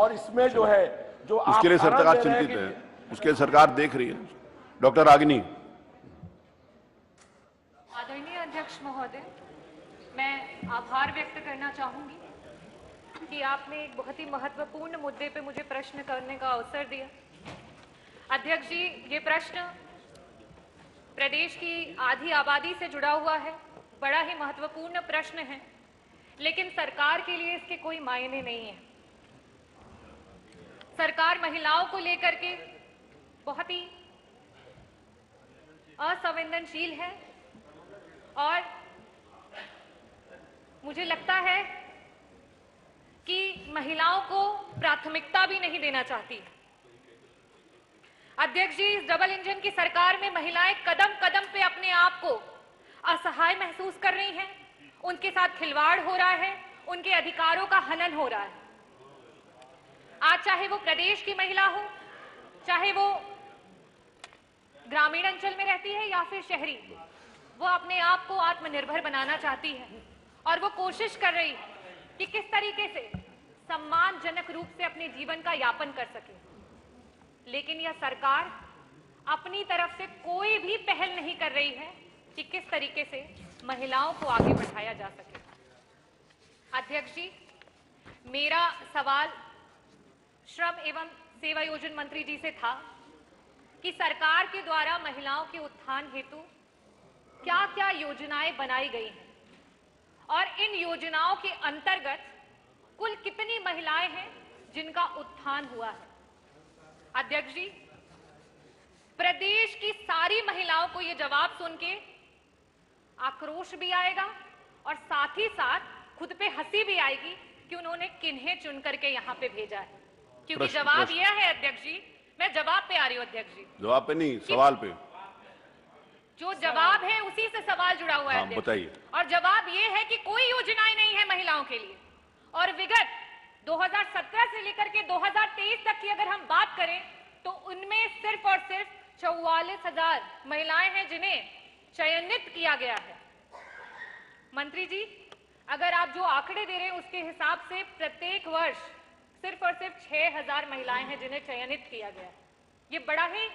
और इसमें जो है जो उसके लिए सरकार चिंतित है, उसके लिए सरकार देख रही है। डॉक्टर रागिनी। आदरणीय अध्यक्ष महोदय, मैं आभार व्यक्त करना चाहूंगी कि आपने एक बहुत ही महत्वपूर्ण मुद्दे पे मुझे प्रश्न करने का अवसर दिया। अध्यक्ष जी, ये प्रश्न प्रदेश की आधी आबादी से जुड़ा हुआ है, बड़ा ही महत्वपूर्ण प्रश्न है, लेकिन सरकार के लिए इसके कोई मायने नहीं है। सरकार महिलाओं को लेकर के बहुत ही असंवेदनशील है और मुझे लगता है कि महिलाओं को प्राथमिकता भी नहीं देना चाहती। अध्यक्ष जी, इस डबल इंजन की सरकार में महिलाएं कदम कदम पे अपने आप को असहाय महसूस कर रही हैं, उनके साथ खिलवाड़ हो रहा है, उनके अधिकारों का हनन हो रहा है। आज चाहे वो प्रदेश की महिला हो, चाहे वो ग्रामीण अंचल में रहती है या फिर शहरी, वो अपने आप को आत्मनिर्भर बनाना चाहती है और वो कोशिश कर रही है कि किस तरीके से सम्मानजनक रूप से अपने जीवन का यापन कर सके। लेकिन यह सरकार अपनी तरफ से कोई भी पहल नहीं कर रही है कि किस तरीके से महिलाओं को आगे बढ़ाया जा सके। अध्यक्ष जी, मेरा सवाल श्रम एवं सेवायोजन मंत्री जी से था कि सरकार के द्वारा महिलाओं के उत्थान हेतु क्या क्या योजनाएं बनाई गई हैं और इन योजनाओं के अंतर्गत कुल कितनी महिलाएं हैं जिनका उत्थान हुआ है। अध्यक्ष जी, प्रदेश की सारी महिलाओं को यह जवाब सुन के आक्रोश भी आएगा और साथ ही साथ खुद पे हंसी भी आएगी कि उन्होंने किन्हें चुन करके यहाँ पे भेजा है। क्योंकि जवाब यह है अध्यक्ष जी, मैं जवाब पे आ रही हूँ अध्यक्ष जी। जवाब पे नहीं, सवाल पे। जो जवाब है उसी से सवाल जुड़ा हुआ है। बताइए। और जवाब यह है कि कोई योजनाएं नहीं है महिलाओं के लिए। और विगत 2017 से लेकर के 2023 तक की अगर हम बात करें तो उनमें सिर्फ और सिर्फ 44,000 महिलाएं हैं जिन्हें चयनित किया गया है। मंत्री जी, अगर आप जो आंकड़े दे रहे हैं उसके हिसाब से प्रत्येक वर्ष सिर्फ और सिर्फ 6,000 महिलाएं हैं जिन्हें चयनित किया गया है। ये बड़ा ही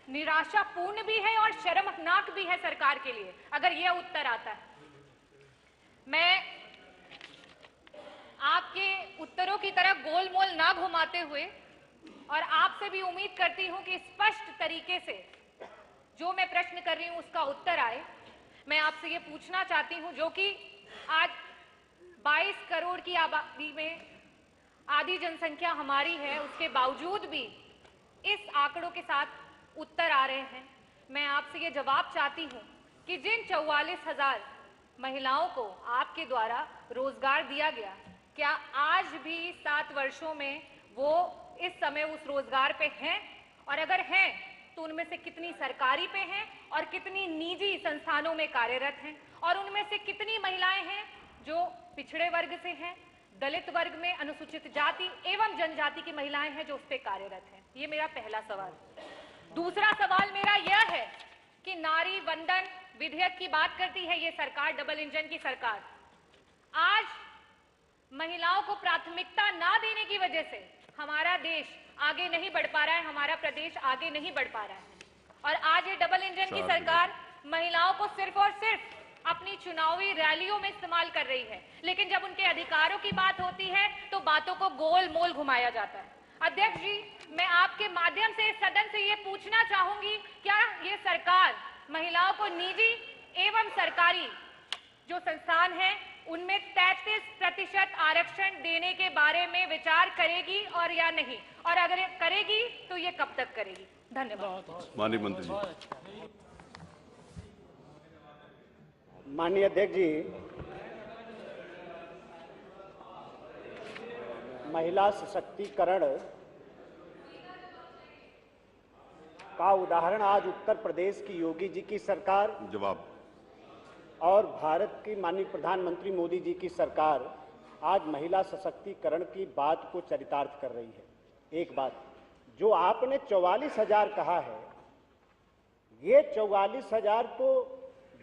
निराशापूर्ण भी है और शर्मनाक भी है सरकार के लिए अगर यह उत्तर आता है। मैं आपके उत्तरों की तरफ गोलमोल ना घुमाते हुए और आपसे भी उम्मीद करती हूं कि स्पष्ट तरीके से जो मैं प्रश्न कर रही हूं उसका उत्तर आए। मैं आपसे ये पूछना चाहती हूं, जो कि आज 22 करोड़ की आबादी में आधी जनसंख्या हमारी है, उसके बावजूद भी इस आंकड़ों के साथ उत्तर आ रहे हैं। मैं आपसे ये जवाब चाहती हूं कि जिन 44,000 महिलाओं को आपके द्वारा रोजगार दिया गया, क्या आज भी 7 वर्षों में वो इस समय उस रोजगार पे हैं? और अगर हैं तो उनमें से कितनी सरकारी पे हैं और कितनी निजी संस्थानों में कार्यरत हैं? और उनमें से कितनी महिलाएं हैं जो पिछड़े वर्ग से हैं, दलित वर्ग में, अनुसूचित जाति एवं जनजाति की महिलाएं हैं जो उस पे कार्यरत हैं? ये मेरा पहला सवाल। दूसरा सवाल मेरा यह है कि नारी वंदन विधेयक की बात करती है ये सरकार, डबल इंजन की सरकार। आज महिलाओं को प्राथमिकता ना देने की वजह से हमारा देश आगे नहीं बढ़ पा रहा है, हमारा प्रदेश आगे नहीं बढ़ पा रहा है। और आज ये डबल इंजन की सरकार महिलाओं को सिर्फ और सिर्फ अपनी चुनावी रैलियों में इस्तेमाल कर रही है, लेकिन जब उनके अधिकारों की बात होती है तो बातों को गोल मोल घुमाया जाता है। अध्यक्ष जी, मैं आपके माध्यम से सदन से ये पूछना चाहूंगी, क्या ये सरकार महिलाओं को निजी एवं सरकारी जो संस्थान है उनमें 33% आरक्षण देने के बारे में विचार करेगी और या नहीं, और अगर करेगी तो ये कब तक करेगी? धन्यवाद। माननीय मंत्री जी। माननीय अध्यक्ष जी, महिला सशक्तिकरण का उदाहरण आज उत्तर प्रदेश की योगी जी की सरकार जवाब और भारत की माननीय प्रधानमंत्री मोदी जी की सरकार आज महिला सशक्तिकरण की बात को चरितार्थ कर रही है। एक बात जो आपने 44,000 कहा है, ये 44,000 तो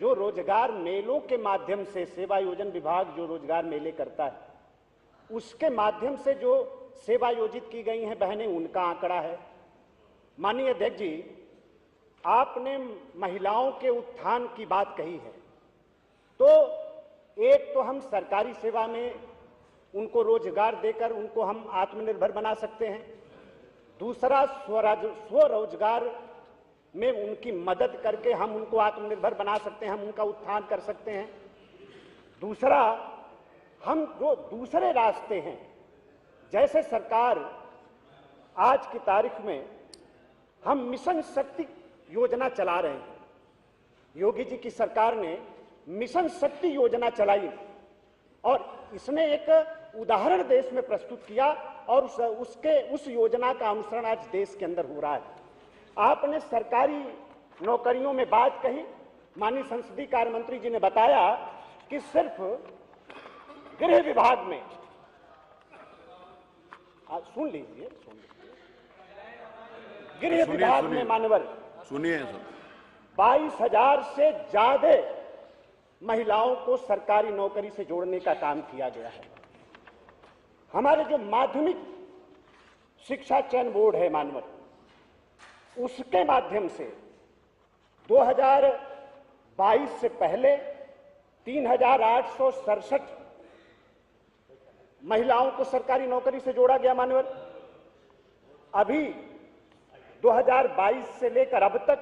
जो रोजगार मेलों के माध्यम से सेवा योजन विभाग जो रोजगार मेले करता है उसके माध्यम से जो सेवायोजित की गई हैं बहनें, उनका आंकड़ा है। माननीय अध्यक्ष जी, आपने महिलाओं के उत्थान की बात कही है, तो एक तो हम सरकारी सेवा में उनको रोजगार देकर उनको हम आत्मनिर्भर बना सकते हैं। दूसरा, स्वरोजगार में उनकी मदद करके हम उनको आत्मनिर्भर बना सकते हैं, हम उनका उत्थान कर सकते हैं। दूसरा, हम जो दूसरे रास्ते हैं, जैसे सरकार आज की तारीख में हम मिशन शक्ति योजना चला रहे हैं। योगी जी की सरकार ने मिशन शक्ति योजना चलाई और इसने एक उदाहरण देश में प्रस्तुत किया और उस योजना का अनुसरण आज देश के अंदर हो रहा है। आपने सरकारी नौकरियों में बात कही, माननीय संसदीय कार्य मंत्री जी ने बताया कि सिर्फ गृह विभाग में, सुन लीजिए, गृह विभाग में मानवर सुनिए, 22,000 से ज्यादा महिलाओं को सरकारी नौकरी से जोड़ने का काम किया गया है। हमारे जो माध्यमिक शिक्षा चयन बोर्ड है मानवर, उसके माध्यम से 2022 से पहले 3,867 महिलाओं को सरकारी नौकरी से जोड़ा गया मानवर। अभी 2022 से लेकर अब तक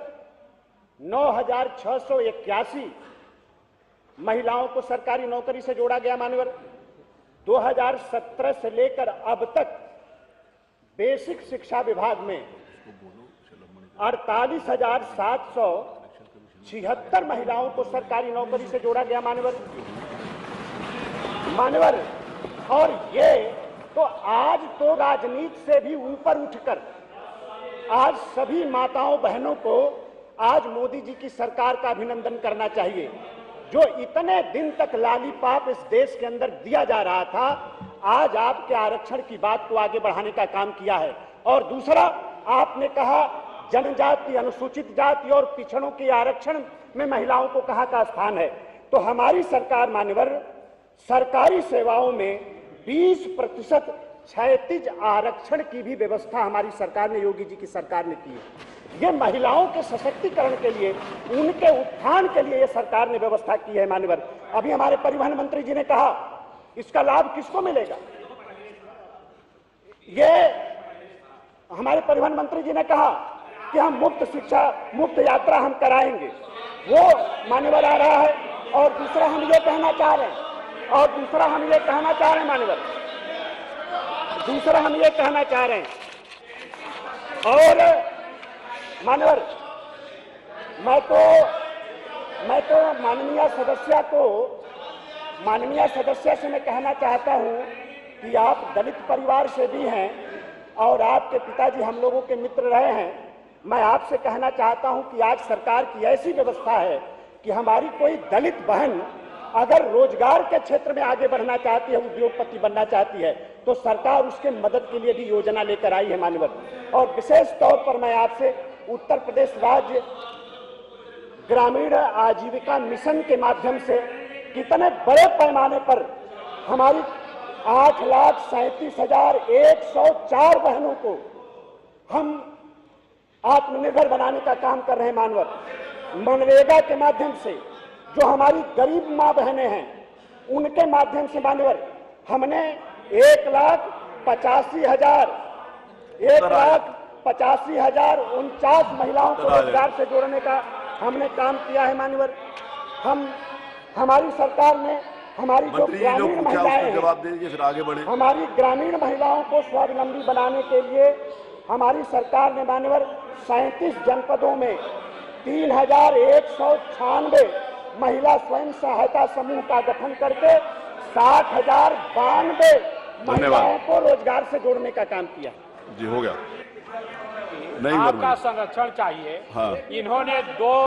9,681 महिलाओं को सरकारी नौकरी से जोड़ा गया मानवर। 2017 से लेकर अब तक बेसिक शिक्षा विभाग में 48,776 महिलाओं को सरकारी नौकरी से जोड़ा गया मानवर। और ये तो आज तो राजनीति से भी ऊपर उठकर आज सभी माताओं बहनों को आज मोदी जी की सरकार का अभिनंदन करना चाहिए, जो इतने दिन तक लालीपाप इस देश के अंदर दिया जा रहा था, आज आपके आरक्षण की बात को आगे बढ़ाने का काम किया है। और दूसरा, आपने कहा जनजाति, अनुसूचित जाति और पिछड़ों के आरक्षण में महिलाओं को कहाँ का स्थान है। तो हमारी सरकार मान्यवर सरकारी सेवाओं में 20% क्षैतिज आरक्षण की भी व्यवस्था हमारी सरकार ने, योगी जी की सरकार ने की है। ये महिलाओं के सशक्तिकरण के लिए, उनके उत्थान के लिए ये सरकार ने व्यवस्था की है मान्यवर। अभी हमारे परिवहन मंत्री जी ने कहा इसका लाभ किसको मिलेगा। ये हमारे परिवहन मंत्री जी ने कहा कि हम मुफ्त शिक्षा, मुफ्त यात्रा हम कराएंगे, वो मान्यवर आ रहा है। और दूसरा हम ये कहना चाह रहे हैं, मान्यवर, दूसरा हम ये कहना चाह रहे हैं और मान्यवर, मैं तो माननीय सदस्य से मैं कहना चाहता हूं कि आप दलित परिवार से भी हैं और आपके पिताजी हम लोगों के मित्र रहे हैं। मैं आपसे कहना चाहता हूं कि आज सरकार की ऐसी व्यवस्था है कि हमारी कोई दलित बहन अगर रोजगार के क्षेत्र में आगे बढ़ना चाहती है, उद्योगपति बनना चाहती है, तो सरकार उसके मदद के लिए भी योजना लेकर आई है मान्यवर। और विशेष तौर पर मैं आपसे उत्तर प्रदेश राज्य ग्रामीण आजीविका मिशन के माध्यम से कितने बड़े पैमाने पर हमारी 8,37,104 बहनों को हम आत्मनिर्भर बनाने का काम कर रहे हैं मान्यवर। मनरेगा के माध्यम से जो हमारी गरीब मां बहनें हैं, उनके माध्यम से मान्यवर हमने 1,85,049 महिलाओं को रोजगार से जोड़ने का हमने काम किया है मान्यवर। हमारी सरकार ने हमारी जो ग्रामीण महिलाएं हैं, जवाब दीजिए फिर आगे बढ़े। हमारी ग्रामीण महिलाओं को स्वावलंबी बनाने के लिए हमारी सरकार ने मान्यवर 37 जनपदों में 3,196 महिला स्वयं सहायता समूह का गठन करके 60,092 महिलाओं को रोजगार से जोड़ने का काम किया। जी हो गया। नहीं, आपका संरक्षण चाहिए। हाँ। इन्होंने 2